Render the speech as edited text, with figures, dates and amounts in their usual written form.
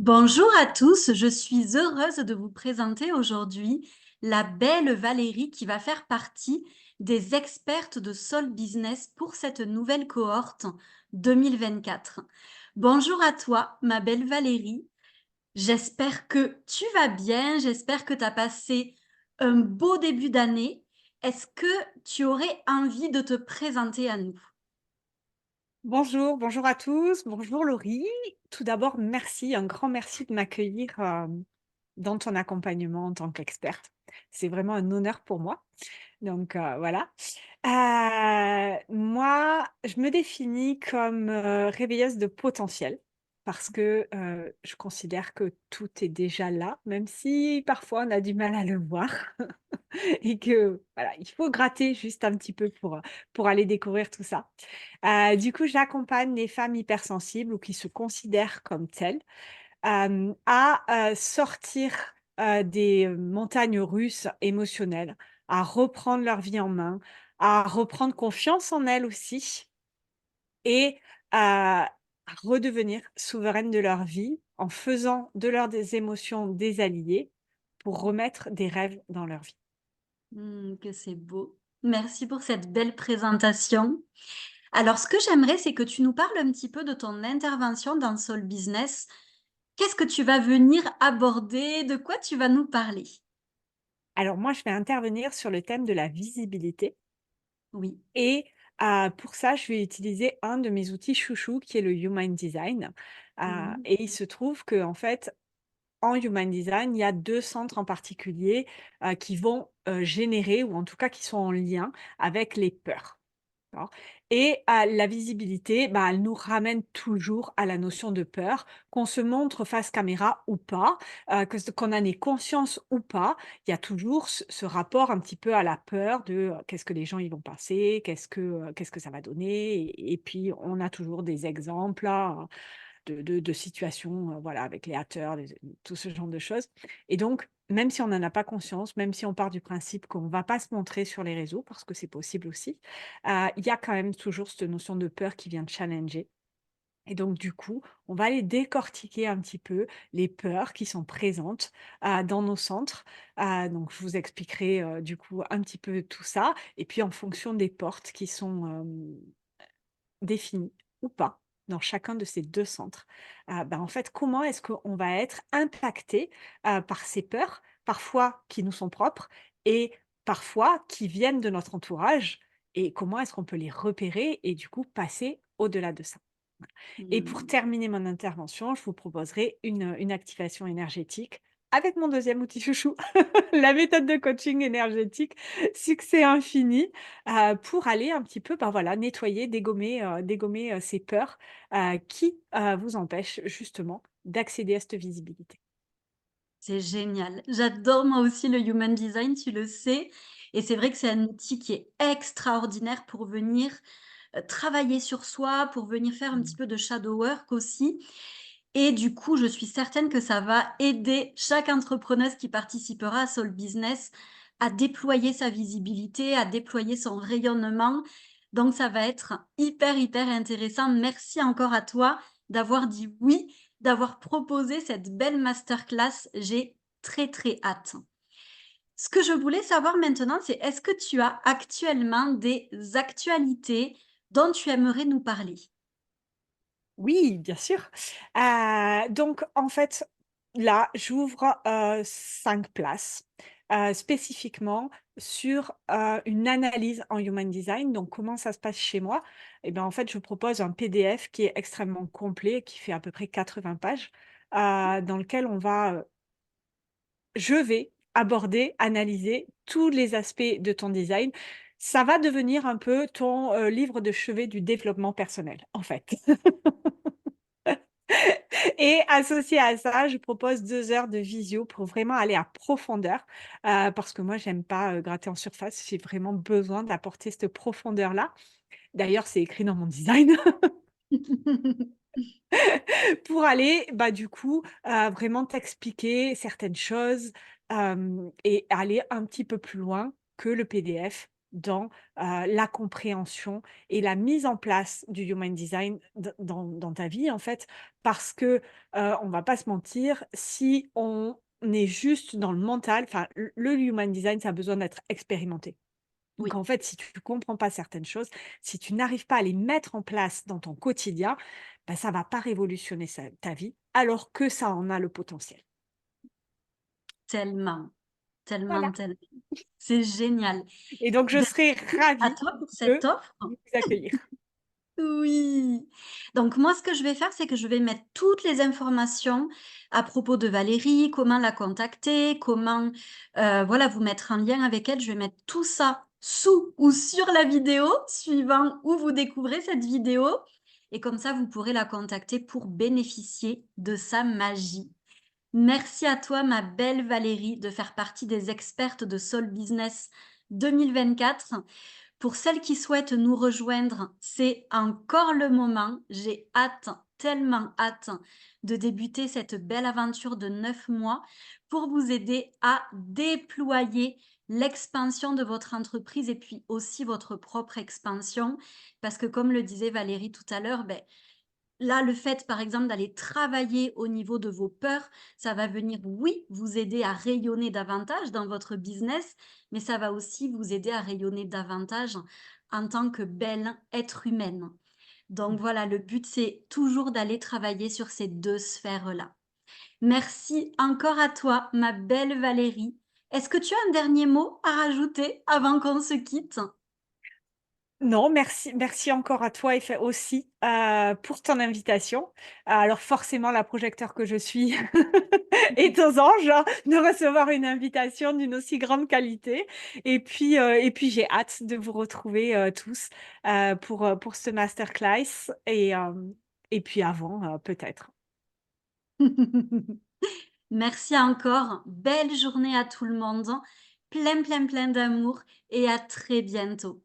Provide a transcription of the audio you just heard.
Bonjour à tous, je suis heureuse de vous présenter aujourd'hui la belle Valérie qui va faire partie des expertes de Soul Business pour cette nouvelle cohorte 2024. Bonjour à toi, ma belle Valérie. J'espère que tu vas bien, j'espère que tu as passé un beau début d'année. Est-ce que tu aurais envie de te présenter à nous? Bonjour, bonjour à tous, bonjour Laurie. Tout d'abord, merci, un grand merci de m'accueillir dans ton accompagnement en tant qu'experte. C'est vraiment un honneur pour moi. Donc voilà. Moi, je me définis comme réveilleuse de potentiel parce que je considère que tout est déjà là, même si parfois on a du mal à le voir. Et que voilà, il faut gratter juste un petit peu pour aller découvrir tout ça. Du coup, j'accompagne les femmes hypersensibles ou qui se considèrent comme telles, à sortir, des montagnes russes émotionnelles, à reprendre leur vie en main, à reprendre confiance en elles aussi et à redevenir souveraines de leur vie en faisant de leurs des émotions des alliés pour remettre des rêves dans leur vie. Que c'est beau. Merci pour cette belle présentation. Alors, ce que j'aimerais, c'est que tu nous parles un petit peu de ton intervention dans Soul Business. Qu'est-ce que tu vas venir aborder? De quoi tu vas nous parler? Alors moi, je vais intervenir sur le thème de la visibilité Oui. et pour ça, je vais utiliser un de mes outils chouchou qui est le Human Design. Mhm. Et il se trouve qu'en fait, en Human Design, il y a 2 centres en particulier, qui vont, générer ou en tout cas qui sont en lien avec les peurs. D'accord, et la visibilité, bah, elle nous ramène toujours à la notion de peur, qu'on se montre face caméra ou pas, qu'on en ait conscience ou pas, il y a toujours ce rapport un petit peu à la peur de, qu'est-ce que les gens ils vont penser? Qu'est-ce que ça va donner? Et puis on a toujours des exemples là, de situations, voilà, avec les haters, tout ce genre de choses. Et donc, même si on n'en a pas conscience, même si on part du principe qu'on ne va pas se montrer sur les réseaux, parce que c'est possible aussi, il y a quand même toujours cette notion de peur qui vient challenger. Et donc, du coup, on va aller décortiquer un petit peu les peurs qui sont présentes dans nos centres. Donc, je vous expliquerai du coup un petit peu tout ça. Et puis, en fonction des portes qui sont définis ou pas dans chacun de ces 2 centres. En fait, comment est-ce qu'on va être impacté, par ces peurs, parfois qui nous sont propres et parfois qui viennent de notre entourage et comment est-ce qu'on peut les repérer et du coup passer au-delà de ça? Et pour Hmm. terminer mon intervention, je vous proposerai une activation énergétique avec mon deuxième outil chouchou, la méthode de coaching énergétique succès infini, pour aller un petit peu, voilà, nettoyer, dégommer, ces peurs, qui, vous empêchent justement d'accéder à cette visibilité. C'est génial. J'adore moi aussi le Human Design, tu le sais. Et c'est vrai que c'est un outil qui est extraordinaire pour venir travailler sur soi, pour venir faire un petit Mmh. peu de shadow work aussi. Et du coup, je suis certaine que ça va aider chaque entrepreneuse qui participera à Soul Business à déployer sa visibilité, à déployer son rayonnement. Donc, ça va être hyper, hyper intéressant. Merci encore à toi d'avoir dit oui, d'avoir proposé cette belle masterclass. J'ai très, très hâte. Ce que je voulais savoir maintenant, c'est est-ce que tu as actuellement des actualités dont tu aimerais nous parler? Oui, bien sûr. Donc en fait, là, j'ouvre, 5 places, spécifiquement sur, une analyse en Human Design. Donc comment ça se passe chez moi? Et ben, en fait, je propose un PDF qui est extrêmement complet, qui fait à peu près 80 pages, dans lequel je vais aborder, analyser tous les aspects de ton design. Ça va devenir un peu ton, livre de chevet du développement personnel, en fait. Et associé à ça, je propose 2 heures de visio pour vraiment aller à profondeur, parce que moi j'aime pas, gratter en surface. J'ai vraiment besoin d'apporter cette profondeur-là. D'ailleurs, c'est écrit dans mon design pour aller, du coup, vraiment t'expliquer certaines choses, et aller un petit peu plus loin que le PDF dans, la compréhension et la mise en place du human design dans ta vie, en fait. Parce que, on va pas se mentir, si on est juste dans le mental, enfin, le human design, ça a besoin d'être expérimenté. Donc Oui, en fait, si tu ne comprends pas certaines choses, si tu n'arrives pas à les mettre en place dans ton quotidien, bah, ça va pas révolutionner ta vie, alors que ça en a le potentiel. tellement, tellement, Voilà. tellement. C'est génial. Et donc je Ben, serais à ravie toi pour de cette offre. vous accueillir. Oui. Donc moi, ce que je vais faire, c'est que je vais mettre toutes les informations à propos de Valérie, comment la contacter, comment, voilà, vous mettre en lien avec elle. Je vais mettre tout ça sous ou sur la vidéo, suivant où vous découvrez cette vidéo et comme ça, vous pourrez la contacter pour bénéficier de sa magie. Merci à toi, ma belle Valérie, de faire partie des expertes de Soul Business 2024. Pour celles qui souhaitent nous rejoindre, c'est encore le moment. J'ai hâte, tellement hâte de débuter cette belle aventure de 9 mois pour vous aider à déployer l'expansion de votre entreprise et puis aussi votre propre expansion. Parce que comme le disait Valérie tout à l'heure, ben, là, le fait, par exemple, d'aller travailler au niveau de vos peurs, ça va venir, oui, vous aider à rayonner davantage dans votre business, mais ça va aussi vous aider à rayonner davantage en tant que belle être humaine. Donc voilà, le but, c'est toujours d'aller travailler sur ces 2 sphères-là. Merci encore à toi, ma belle Valérie. Est-ce que tu as un dernier mot à rajouter avant qu'on se quitte? Non, merci encore à toi et fait aussi, pour ton invitation. Alors forcément la projecteur que je suis est aux anges, hein, de recevoir une invitation d'une aussi grande qualité et puis j'ai hâte de vous retrouver, tous, pour ce masterclass et puis avant, peut-être. Merci encore. Belle journée à tout le monde. Plein, plein, plein d'amour et à très bientôt.